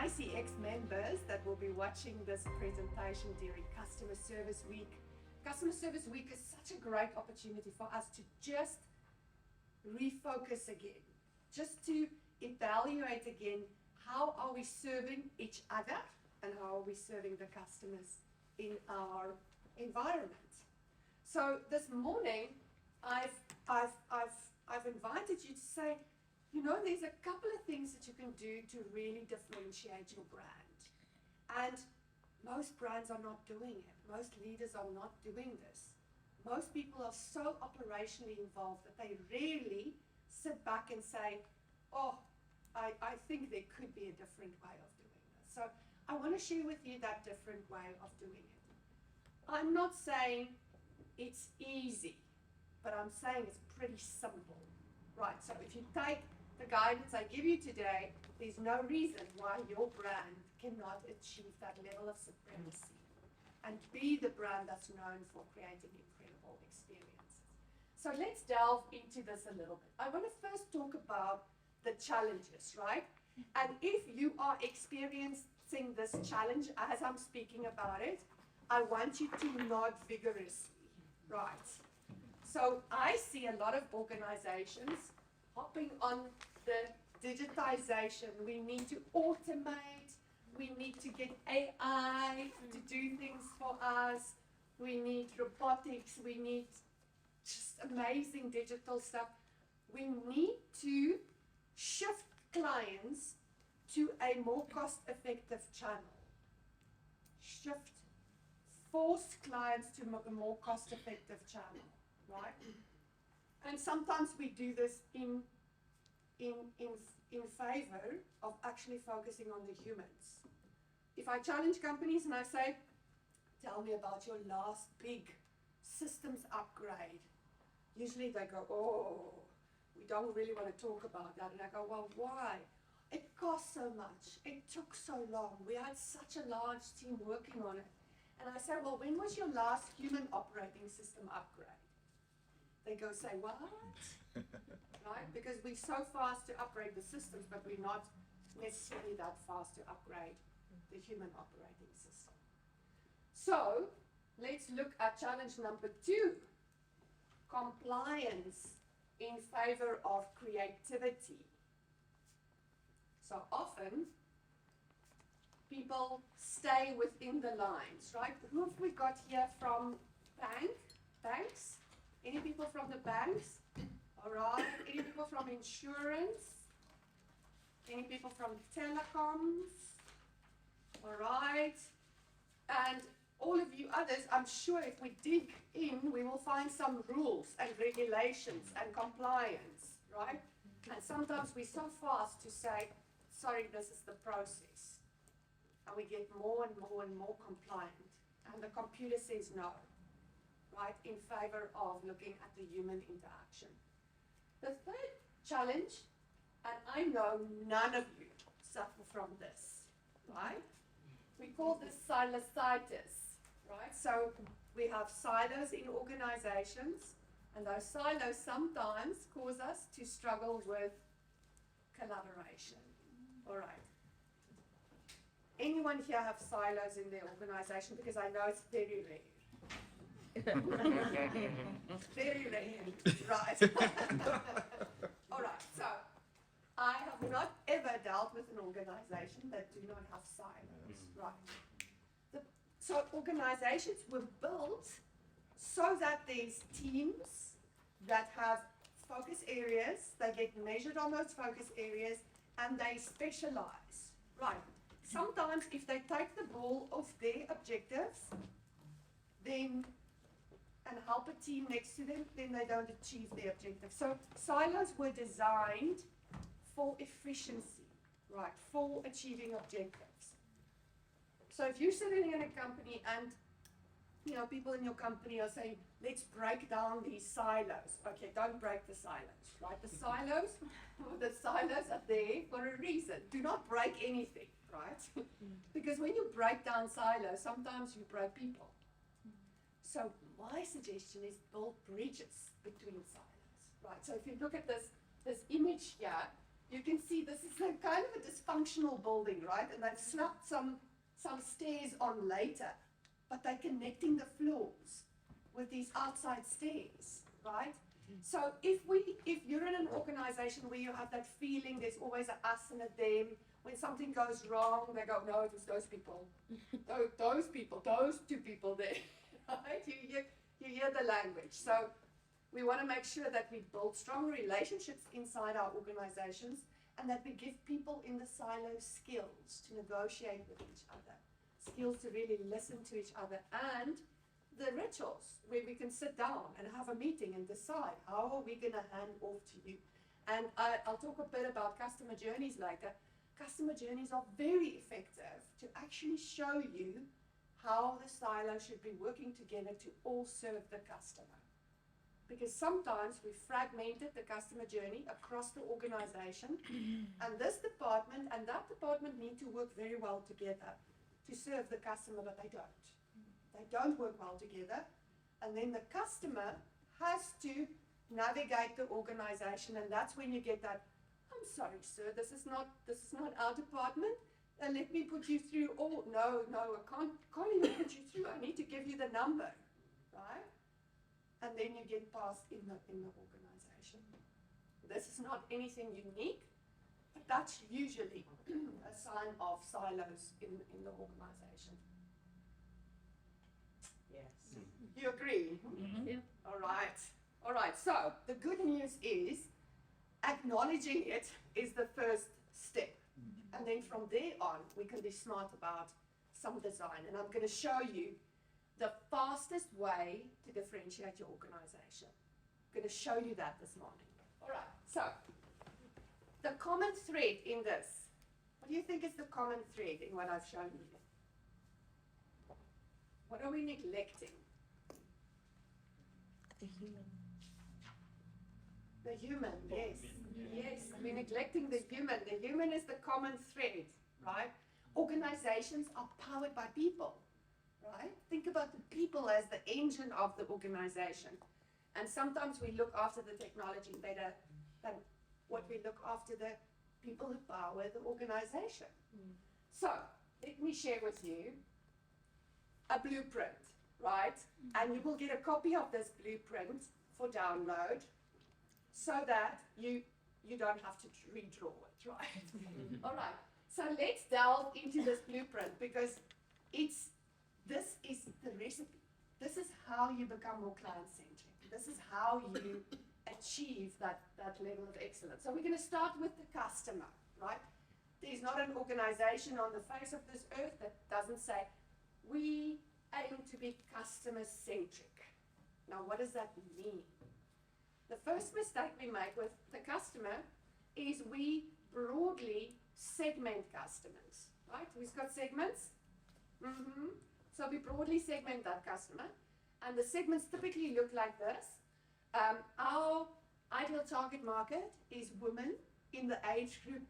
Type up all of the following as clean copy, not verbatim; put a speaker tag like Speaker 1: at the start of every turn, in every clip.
Speaker 1: ICX members that will be watching this presentation during Customer Service Week. Customer Service Week is such a great opportunity for us to just refocus again, just to evaluate again, how are we serving each other and how are we serving the customers in our environment. So this morning, I've invited you to say, you know, there's a couple of things that you can do to really differentiate your brand. And most brands are not doing it. Most leaders are not doing this. Most people are so operationally involved that they rarely sit back and say, oh, I think there could be a different way of doing this. So I want to share with you that different way of doing it. I'm not saying it's easy, but I'm saying it's pretty simple. Right, so if you take the guidance I give you today, there's no reason why your brand cannot achieve that level of supremacy and be the brand that's known for creating incredible experiences. So let's delve into this a little bit. I want to first talk about the challenges, right? And if you are experiencing this challenge as I'm speaking about it, I want you to nod vigorously, right? So I see a lot of organizations hopping on the digitization. We need to automate. We need to get AI to do things for us. We need robotics. We need just amazing digital stuff. We need to shift clients to a more cost-effective channel. Force clients to a more cost-effective channel, right? And sometimes we do this in favor of actually focusing on the humans. If I challenge companies and I say, tell me about your last big systems upgrade, usually they go, oh, we don't really want to talk about that. And I go, well, why? It cost so much. It took so long. We had such a large team working on it. And I say, well, when was your last human operating system upgrade? They go say, what? Right? Because we're so fast to upgrade the systems, but we're not necessarily that fast to upgrade the human operating system. So let's look at challenge number 2, compliance in favor of creativity. So often, people stay within the lines, right? Who have we got here from banks? Any people from the banks? All right. Any people from insurance? Any people from telecoms? All right. And all of you others, I'm sure if we dig in, we will find some rules and regulations and compliance, right? And sometimes we're so fast to say, sorry, this is the process. And we get more and more and more compliant. And the computer says no, right, in favor of looking at the human interaction. The third challenge, and I know none of you suffer from this, right? We call this silocytis, right? So we have silos in organizations, and those silos sometimes cause us to struggle with collaboration. All right. Anyone here have silos in their organization? Because I know it's very rare. Very rare, right? All right, so I have not ever dealt with an organization that do not have silos, right? So organizations were built so that there's teams that have focus areas, they get measured on those focus areas, and they specialize, right? Sometimes if they take the ball off their objectives, then and help a team next to them, then they don't achieve their objective. So silos were designed for efficiency, right, for achieving objectives. So if you're sitting in a company and people in your company are saying, let's break down these silos. Okay, don't break the silos, right? The silos are there for a reason. Do not break anything, right? Because when you break down silos, sometimes you break people. So my suggestion is build bridges between silos, right? So if you look at this image here, you can see this is a kind of a dysfunctional building, right? And they've slapped some stairs on later, but they're connecting the floors with these outside stairs, right? So if you're in an organization where you have that feeling there's always a us and a them, when something goes wrong, they go, no, it was those people, those people, those two people there, right? You hear the language. So we want to make sure that we build strong relationships inside our organizations and that we give people in the silo skills to negotiate with each other, skills to really listen to each other, and the rituals where we can sit down and have a meeting and decide how are we going to hand off to you. And I'll talk a bit about customer journeys later. Customer journeys are very effective to actually show you how the silos should be working together to all serve the customer. Because sometimes we fragmented the customer journey across the organization, and this department and that department need to work very well together to serve the customer, but they don't. They don't work well together, and then the customer has to navigate the organization, and that's when you get that, I'm sorry, sir, this is not our department. Let me put you through. Oh, no, I can't even put you through. I need to give you the number, right? And then you get passed in the organization. This is not anything unique, but that's usually a sign of silos in the organization. Yes. You agree?
Speaker 2: Mm-hmm.
Speaker 3: Yeah.
Speaker 1: All right. So the good news is acknowledging it is the first step. And then from there on, we can be smart about some design. And I'm going to show you the fastest way to differentiate your organization. I'm going to show you that this morning. All right. So the common thread in this, what do you think is the common thread in what I've shown you? What are we neglecting?
Speaker 3: The human.
Speaker 1: The human, yes. Yes, we're neglecting the human. The human is the common thread, right? Organizations are powered by people, right? Think about the people as the engine of the organization. And sometimes we look after the technology better than what we look after the people who power the organization. So, let me share with you a blueprint, right? And you will get a copy of this blueprint for download so that you don't have to redraw it, right? All right, so let's delve into this blueprint because this is the recipe. This is how you become more client-centric. This is how you achieve that level of excellence. So we're going to start with the customer, right? There's not an organization on the face of this earth that doesn't say, we aim to be customer-centric. Now, what does that mean? The first mistake we make with the customer is we broadly segment customers, right? We've got segments. So we broadly segment that customer, and the segments typically look like this. Our ideal target market is women in the age group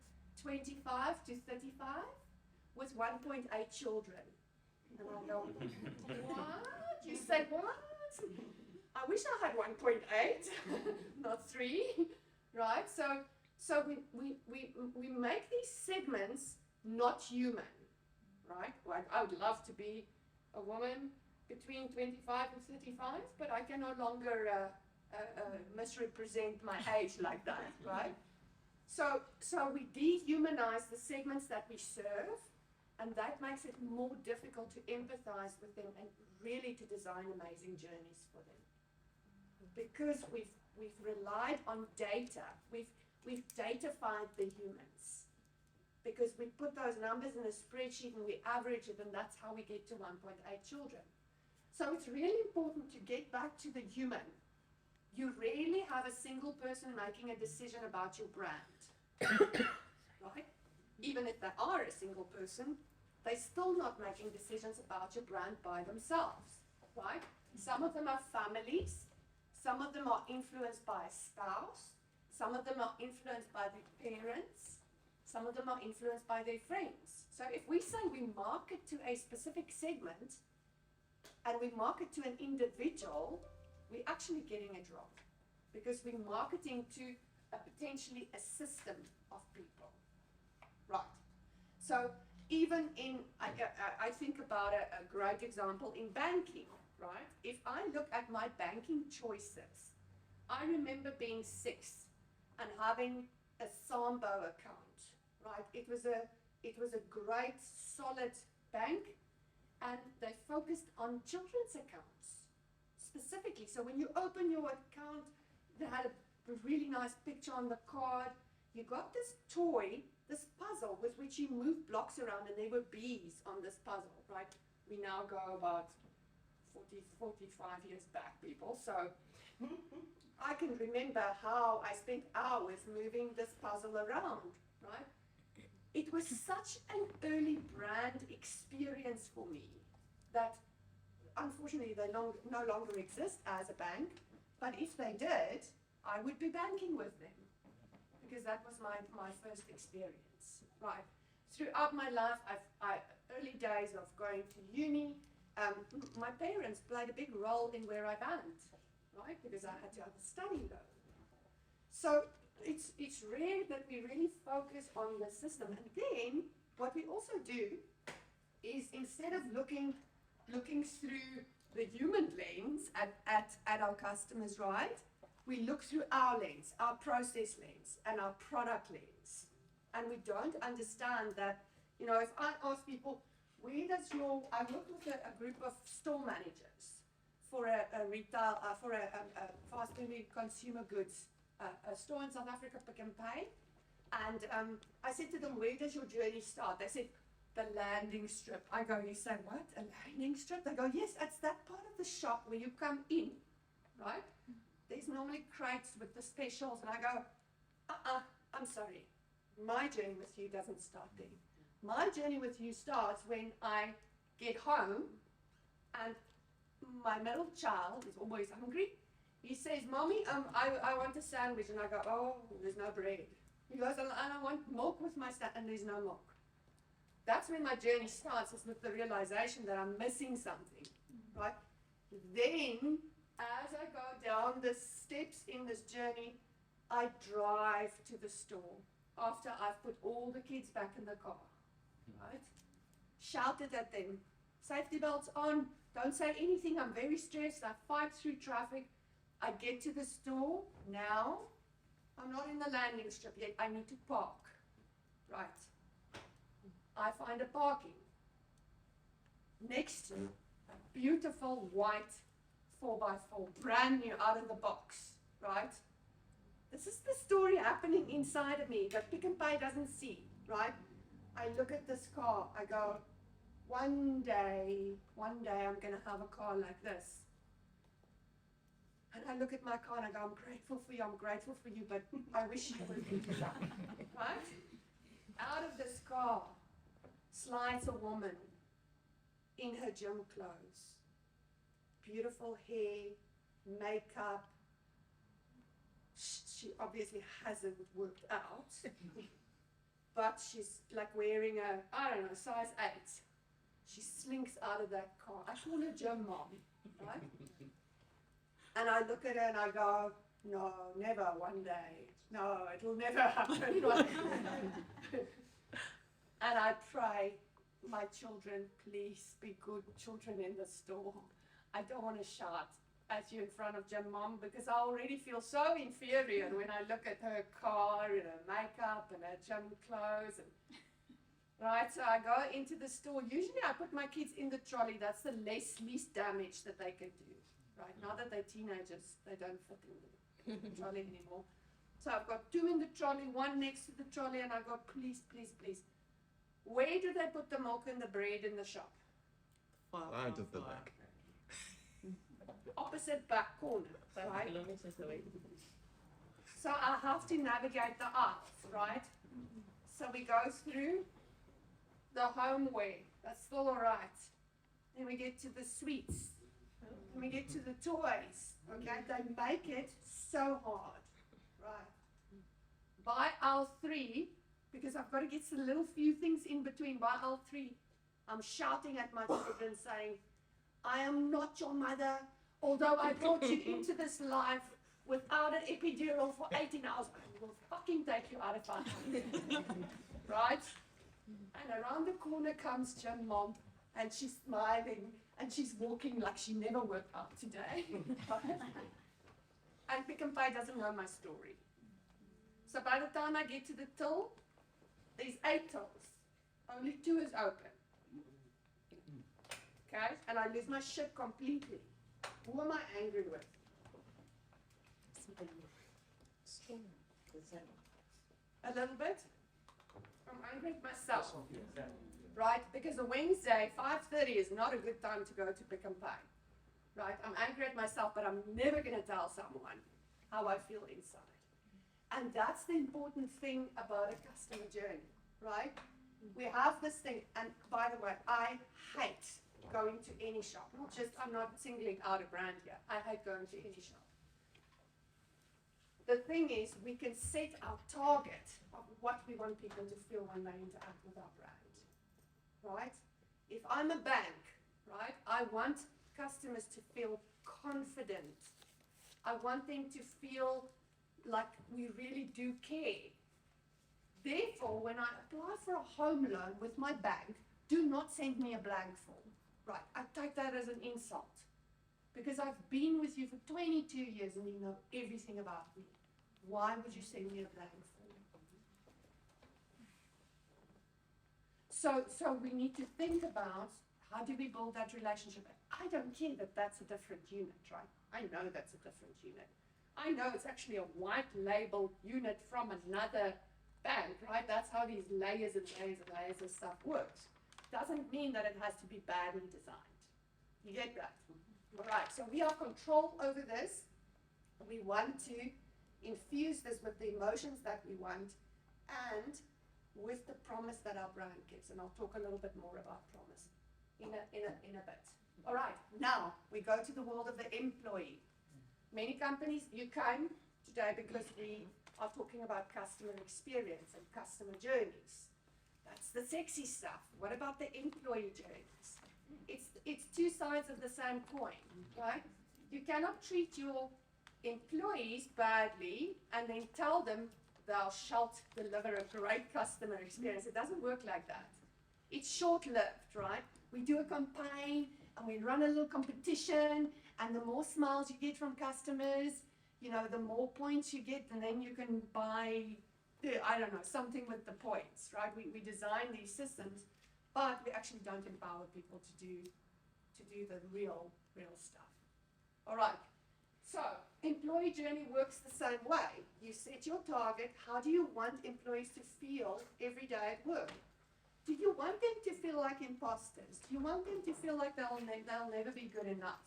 Speaker 1: 25 to 35 with 1.8 children. And I go, what? You said what? I wish I had 1.8, not 3, right? So we make these segments not human, right? Like I would love to be a woman between 25 and 35, but I can no longer misrepresent my age like that, right? So we dehumanize the segments that we serve, and that makes it more difficult to empathize with them and really to design amazing journeys for them. Because we've relied on data, we've datafied the humans. Because we put those numbers in a spreadsheet and we average it, and that's how we get to 1.8 children. So it's really important to get back to the human. You rarely have a single person making a decision about your brand, right? Even if they are a single person, they're still not making decisions about your brand by themselves, right? Some of them are families. Some of them are influenced by a spouse. Some of them are influenced by their parents. Some of them are influenced by their friends. So if we say we market to a specific segment and we market to an individual, we're actually getting it wrong because we're marketing to potentially a system of people, right? So even in, I think about a great example in banking, right? If I look at my banking choices, I remember being 6 and having a Sambo account, right? It was a great, solid bank, and they focused on children's accounts specifically. So when you open your account, they had a really nice picture on the card. You got this toy, this puzzle with which you move blocks around, and there were bees on this puzzle, right? We now go about 45 years back, people. So I can remember how I spent hours moving this puzzle around, right? It was such an early brand experience for me that unfortunately they no longer exist as a bank, but if they did, I would be banking with them because that was my first experience, right? Throughout my life, early days of going to uni, my parents played a big role in where I went, right? Because I had to have a study loan. So it's rare that we really focus on the system. And then what we also do is instead of looking through the human lens at our customers, right? We look through our lens, our process lens, and our product lens. And we don't understand that, you know, if I ask people, I work with a group of store managers for a retail, for a fast-moving consumer goods store in South Africa, Pick n Pay. And I said to them, where does your journey start? They said, the landing strip. I go, you say what? A landing strip? They go, yes, it's that part of the shop where you come in, right? There's normally crates with the specials, and I go, I'm sorry. My journey with you doesn't start there. My journey with you starts when I get home and my middle child is always hungry. He says, Mommy, I want a sandwich. And I go, oh, there's no bread. He goes, and I want milk with my sandwich, and there's no milk. That's when my journey starts, is with the realization that I'm missing something, right? Then, as I go down the steps in this journey, I drive to the store after I've put all the kids back in the car, right? Shouted at them, safety belts on, don't say anything, I'm very stressed, I fight through traffic. I get to the store, now I'm not in the landing strip yet, I need to park, right? I find a parking next to a beautiful white 4x4, brand new, out of the box, right? This is the story happening inside of me that Pick n Pay doesn't see, right? I look at this car, I go, one day I'm gonna have a car like this. And I look at my car and I go, I'm grateful for you, but I wish you would be right? Out of this car slides a woman in her gym clothes. Beautiful hair, makeup. She obviously hasn't worked out, but she's like wearing I don't know, size 8. She slinks out of that car. I call her gym mom, right? And I look at her and I go, no, never, one day. No, it'll never happen. Right? And I pray, my children, please be good children in the store. I don't want to shout at you in front of Gym Mom because I already feel so inferior when I look at her car and her makeup and her gym clothes. And, right, so I go into the store. Usually I put my kids in the trolley. That's the least damage that they can do. Right, now that they're teenagers, they don't fit in the trolley anymore. So I've got 2 in the trolley, 1 next to the trolley, and I go, please, please, please. Where do they put the milk and the bread in the shop?
Speaker 2: Out of the back.
Speaker 1: Opposite back corner, right? So I have to navigate the aisles, right? So we go through the homeware, that's still all right. Then we get to the sweets. Then we get to the toys, okay? They make it so hard, right? By aisle 3, because I've got to get some little few things in between, by aisle 3, I'm shouting at my children saying, I am not your mother, although I brought you into this life, without an epidural for 18 hours, I will fucking take you out of my house. Right? And around the corner comes Jim Mom, and she's smiling, and she's walking like she never worked out today. And Pick and Pay doesn't know my story. So by the time I get to the till, there's 8 tills. Only 2 is open. Okay? And I lose my shit completely. Who am I angry with? A little bit? I'm angry at myself. Right? Because a Wednesday, 5:30 is not a good time to go to Pick and Pay. Right? I'm angry at myself, but I'm never going to tell someone how I feel inside. And that's the important thing about a customer journey, right? We have this thing, and by the way, I hate going to any shop. I'm not singling out a brand here. I hate going to any shop. The thing is, we can set our target of what we want people to feel when they interact with our brand, right? If I'm a bank, right, I want customers to feel confident. I want them to feel like we really do care. Therefore, when I apply for a home loan with my bank, do not send me a blank form. Right, I take that as an insult. Because I've been with you for 22 years and you know everything about me. Why would you send me a blank form? So we need to think about how do we build that relationship. I don't care that that's a different unit, right? I know that's a different unit. I know it's actually a white labeled unit from another bank, right? That's how these layers and layers and layers of stuff works. Doesn't mean that it has to be badly designed. You get that? All right, so we have control over this. We want to infuse this with the emotions that we want and with the promise that our brand gives. And I'll talk a little bit more about promise in a bit. All right, now we go to the world of the employee. Many companies, you came today because we are talking about customer experience and customer journeys. That's the sexy stuff. What about the employee journeys? It's 2 sides of the same coin, right? You cannot treat your employees badly and then tell them thou shalt deliver a great customer experience. It doesn't work like that. It's short-lived, right? We do a campaign and we run a little competition, and the more smiles you get from customers, you know, the more points you get, and then you can buy, I don't know, something with the points, right? We design these systems, but we actually don't empower people to do the real stuff. All right. So employee journey works the same way. You set your target. How do you want employees to feel every day at work? Do you want them to feel like imposters? Do you want them to feel like they'll never be good enough?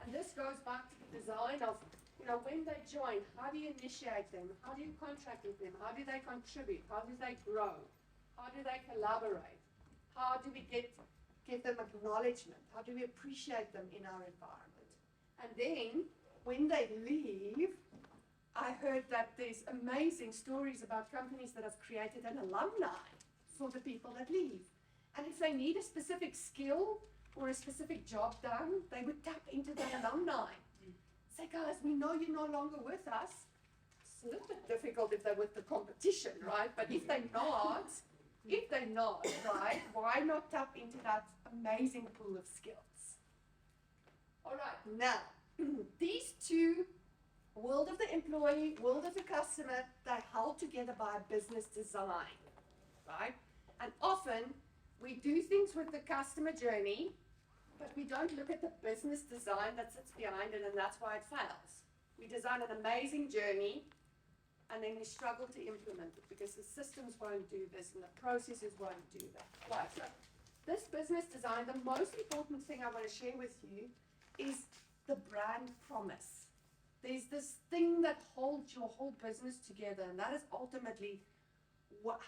Speaker 1: And this goes back to the design of, you know, when they join, how do you initiate them? How do you contract with them? How do they contribute? How do they grow? How do they collaborate? How do we give them acknowledgement? How do we appreciate them in our environment? And then, when they leave, I heard that there's amazing stories about companies that have created an alumni for the people that leave. And if they need a specific skill or a specific job done, they would tap into that alumni. Say, guys, we know you're no longer with us. It's a little bit difficult if they're with the competition, right? But if they're not, right, why not tap into that amazing pool of skills? All right, now, these 2, world of the employee, world of the customer, they're held together by a business design, right? And often, we do things with the customer journey, but we don't look at the business design that sits behind it, and that's why it fails. We design an amazing journey, and then we struggle to implement it because the systems won't do this and the processes won't do that. Right, so this business design, the most important thing I want to share with you is the brand promise. There's this thing that holds your whole business together, and that is ultimately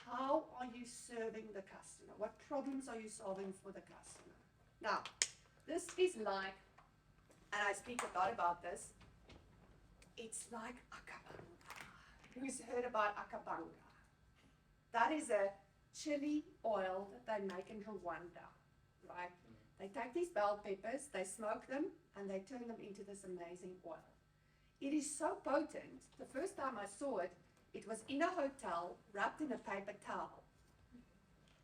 Speaker 1: how are you serving the customer? What problems are you solving for the customer? Now, this is like, and I speak a lot about this, it's like akabanga. Who's heard about akabanga? That is a chili oil that they make in Rwanda, right? They take these bell peppers, they smoke them, and they turn them into this amazing oil. It is so potent. The first time I saw it, it was in a hotel, wrapped in a paper towel.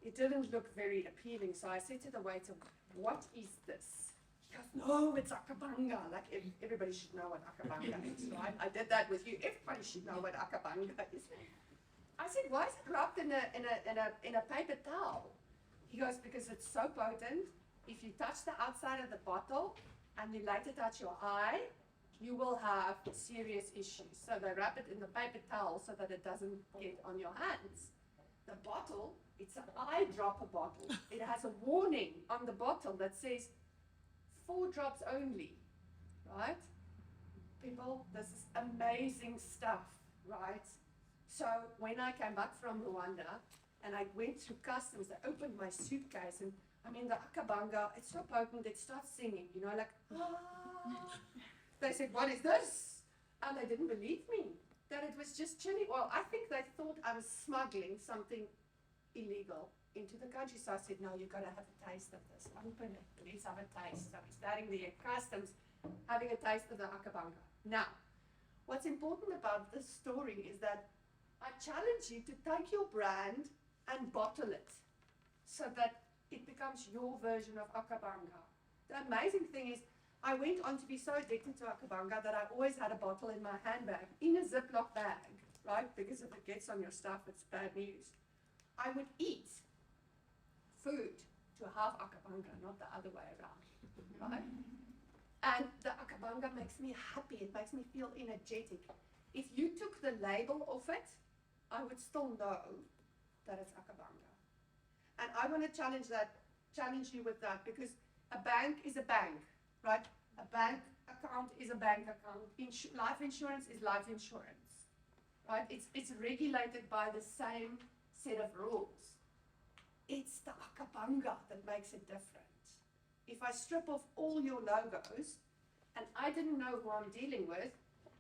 Speaker 1: It didn't look very appealing, so I said to the waiter, "What is this?" He goes, "No, it's akabanga." Like everybody should know what akabanga is, right? I did that with you. Everybody should know what akabanga is. I said, "Why is it wrapped in a paper towel?" He goes, "Because it's so potent. If you touch the outside of the bottle and you later touch your eye, you will have serious issues." So they wrap it in the paper towel so that it doesn't get on your hands. The bottle, it's an eyedropper bottle. It has a warning on the bottle that says 4 drops only, right? People, this is amazing stuff, right? So when I came back from Rwanda and I went through customs, I opened my suitcase and I mean the akabanga, it's so potent, it starts singing, you know, like, ah. They said, "What is this?" And they didn't believe me that it was just chili oil. I think they thought I was smuggling something illegal into the country. So I said, "No, you've got to have a taste of this. Open it, please have a taste." So we're starting the customs, having a taste of the akabanga. Now, what's important about this story is that I challenge you to take your brand and bottle it so that it becomes your version of akabanga. The amazing thing is, I went on to be so addicted to akabanga that I always had a bottle in my handbag, in a Ziploc bag, right? Because if it gets on your stuff, it's bad news. I would eat food to have akabanga, not the other way around, right? And the akabanga makes me happy. It makes me feel energetic. If you took the label off it, I would still know that it's akabanga. And I want to challenge you with that, because a bank is a bank, right? A bank account is a bank account. Life insurance is life insurance, right? It's regulated by the same set of rules. It's the akabanga that makes it different. If I strip off all your logos and I didn't know who I'm dealing with,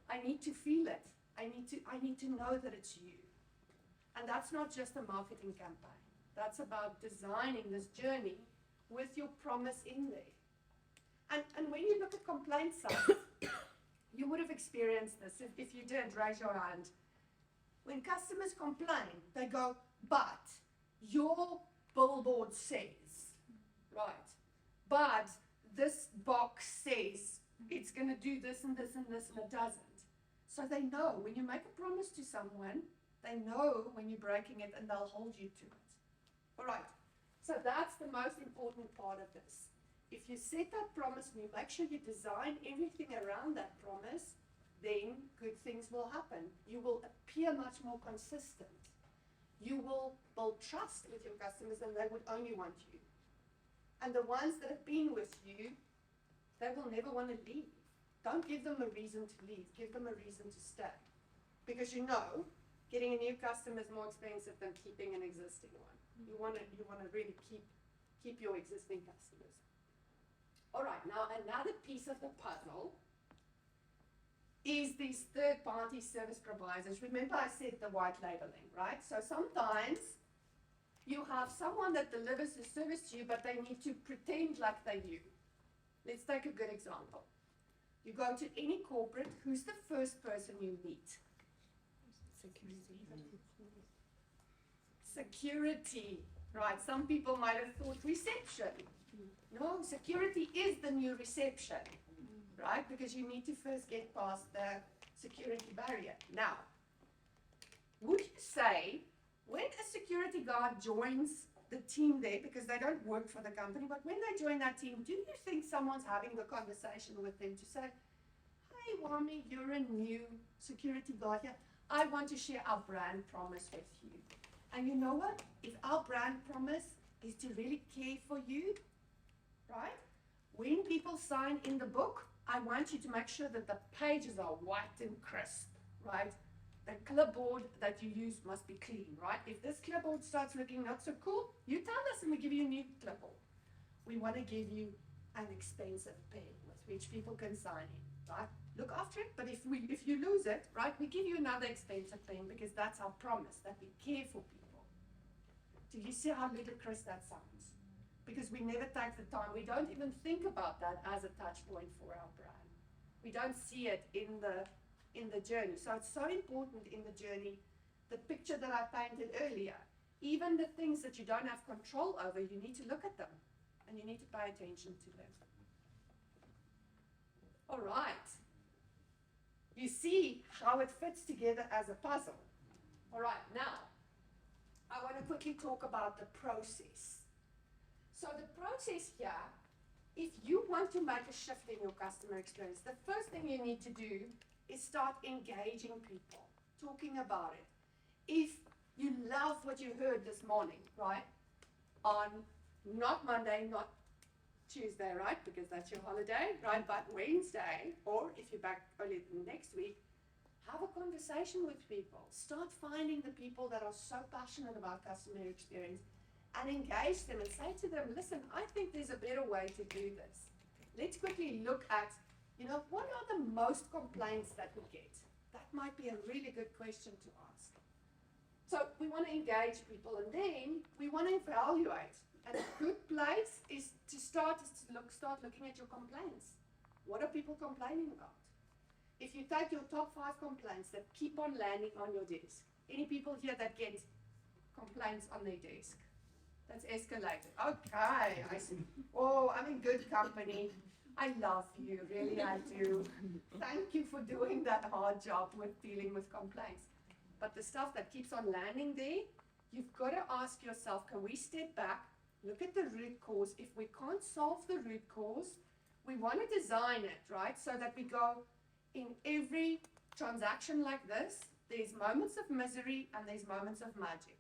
Speaker 1: I need to feel it. I need to know that it's you. And that's not just a marketing campaign. That's about designing this journey with your promise in there. And when you look at complaint sites, you would have experienced this. If you did, raise your hand. When customers complain, they go, "But your billboard says," right? "But this box says it's going to do this and this and this, and it doesn't." So they know when you make a promise to someone, they know when you're breaking it, and they'll hold you to it. All right. So that's the most important part of this. If you set that promise and you make sure you design everything around that promise, then good things will happen. You will appear much more consistent. You will build trust with your customers, and they would only want you. And the ones that have been with you, they will never want to leave. Don't give them a reason to leave. Give them a reason to stay. Because you know, getting a new customer is more expensive than keeping an existing one. You want to really keep your existing customers. All right, now another piece of the puzzle is these third-party service providers. Remember I said the white labeling, right? So sometimes you have someone that delivers the service to you, but they need to pretend like they're you. Let's take a good example. You go to any corporate, who's the first person you meet? Security, right? Some people might have thought reception. No, security is the new reception, right? Because you need to first get past the security barrier. Now, would you say when a security guard joins the team there, because they don't work for the company, but when they join that team, do you think someone's having the conversation with them to say, "Hey, Wami, you're a new security guard here. I want to share our brand promise with you. And you know what? If our brand promise is to really care for you, right? When people sign in the book, I want you to make sure that the pages are white and crisp, right? The clipboard that you use must be clean, right? If this clipboard starts looking not so cool, you tell us and we give you a new clipboard. We want to give you an expensive pen with which people can sign in, right? Look after it, but if you lose it, right, we give you another expensive pen because that's our promise, that we care for people. Do you see how ludicrous that sounds? Because we never take the time. We don't even think about that as a touch point for our brand. We don't see it in the in the journey. So it's so important in the journey, the picture that I painted earlier, even the things that you don't have control over, you need to look at them and you need to pay attention to them. All right. You see how it fits together as a puzzle. All right, now, I want to quickly talk about the process. So the process here, if you want to make a shift in your customer experience, the first thing you need to do is start engaging people, talking about it. If you love what you heard this morning, right, on not Monday, not Tuesday, right, because that's your holiday, right, but Wednesday, or if you're back early next week, have a conversation with people. Start finding the people that are so passionate about customer experience and engage them and say to them, listen, I think there's a better way to do this. Let's quickly look at, what are the most complaints that we get? That might be a really good question to ask. So we want to engage people, and then we want to evaluate. And a good place is to start looking at your complaints. What are people complaining about? If you take your top 5 complaints that keep on landing on your desk, any people here that get complaints on their desk? That's escalated. Okay, I see. Oh, I'm in good company. I love you, really I do. Thank you for doing that hard job with dealing with complaints. But the stuff that keeps on landing there, you've got to ask yourself, can we step back, look at the root cause? If we can't solve the root cause, we want to design it, right? So that we go in every transaction like this, there's moments of misery and there's moments of magic.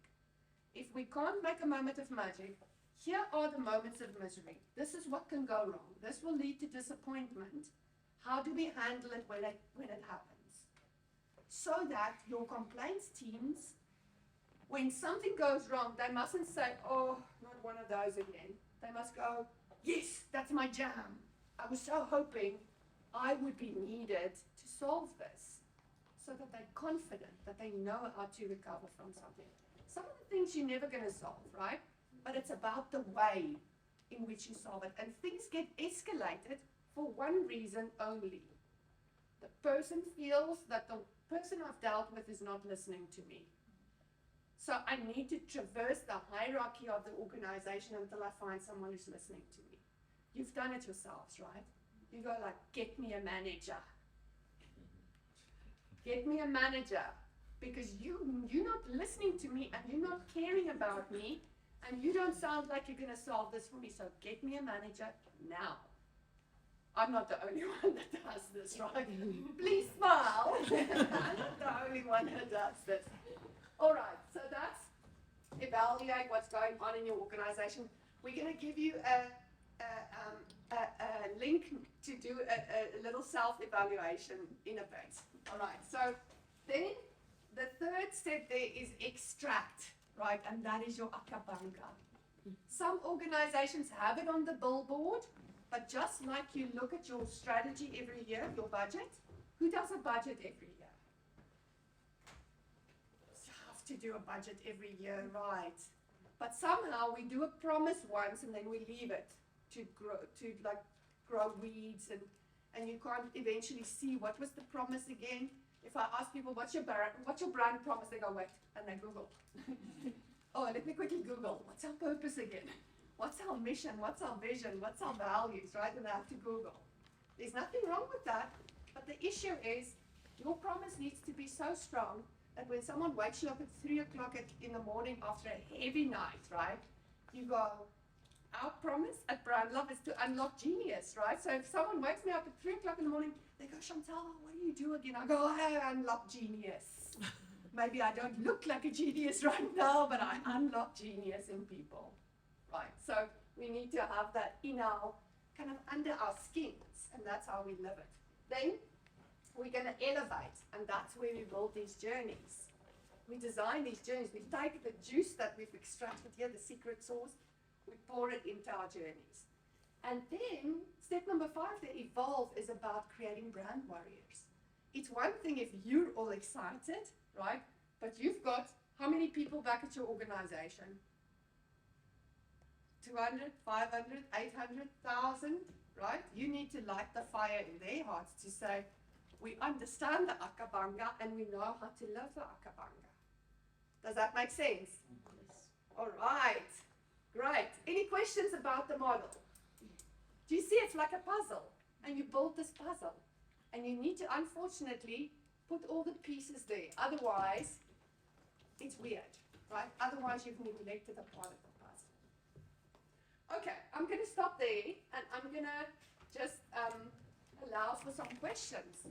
Speaker 1: If we can't make a moment of magic, here are the moments of misery. This is what can go wrong. This will lead to disappointment. How do we handle it when it happens? So that your complaints teams, when something goes wrong, they mustn't say, oh, not one of those again. They must go, yes, that's my jam. I was so hoping I would be needed to solve this. So that they're confident, that they know how to recover from something. Some of the things you're never going to solve, right? But it's about the way in which you solve it. And things get escalated for one reason only. The person feels that the person I've dealt with is not listening to me. So I need to traverse the hierarchy of the organization until I find someone who's listening to me. You've done it yourselves, right? You go like, get me a manager. Get me a manager. Because you're not listening to me and you're not caring about me and you don't sound like you're going to solve this for me. So get me a manager now. I'm not the only one that does this, right? Please smile. I'm not the only one that does this. All right, so that's evaluate what's going on in your organization. We're going to give you a link to do a little self-evaluation in a bit. All right, so then the third step there is extract, right? And that is your akabanga. Some organizations have it on the billboard, but just like you look at your strategy every year, your budget, who does a budget every year? You have to do a budget every year, right? But somehow we do a promise once and then we leave it to grow weeds and you can't eventually see what was the promise again. If I ask people, what's your brand promise? They go, wait, and they Google. Oh, let me quickly Google. What's our purpose again? What's our mission? What's our vision? What's our values, right? And they have to Google. There's nothing wrong with that, but the issue is your promise needs to be so strong that when someone wakes you up at 3 o'clock in the morning after a heavy night, right? You go, our promise at Brand Love is to unlock genius, right? So if someone wakes me up at 3 o'clock in the morning, they go, Chantal, what do you do again? I go, I unlock genius. Maybe I don't look like a genius right now, but I unlock genius in people, right? So we need to have that in our, kind of under our skins, and that's how we live it. Then we're going to elevate, and that's where we build these journeys. We design these journeys. We take the juice that we've extracted here, the secret sauce, we pour it into our journeys. And then, step number 5, the evolve, is about creating brand warriors. It's one thing if you're all excited, right? But you've got how many people back at your organization? 200, 500, 800,000, right? You need to light the fire in their hearts to say, We understand the akabanga and we know how to live the akabanga. Does that make sense? All right, great. Any questions about the model? Do you see it's like a puzzle? And you build this puzzle. And you need to, unfortunately, put all the pieces there. Otherwise, it's weird, right? Otherwise, you've neglected a part of the puzzle. Okay, I'm going to stop there, and I'm going to just allow for some questions.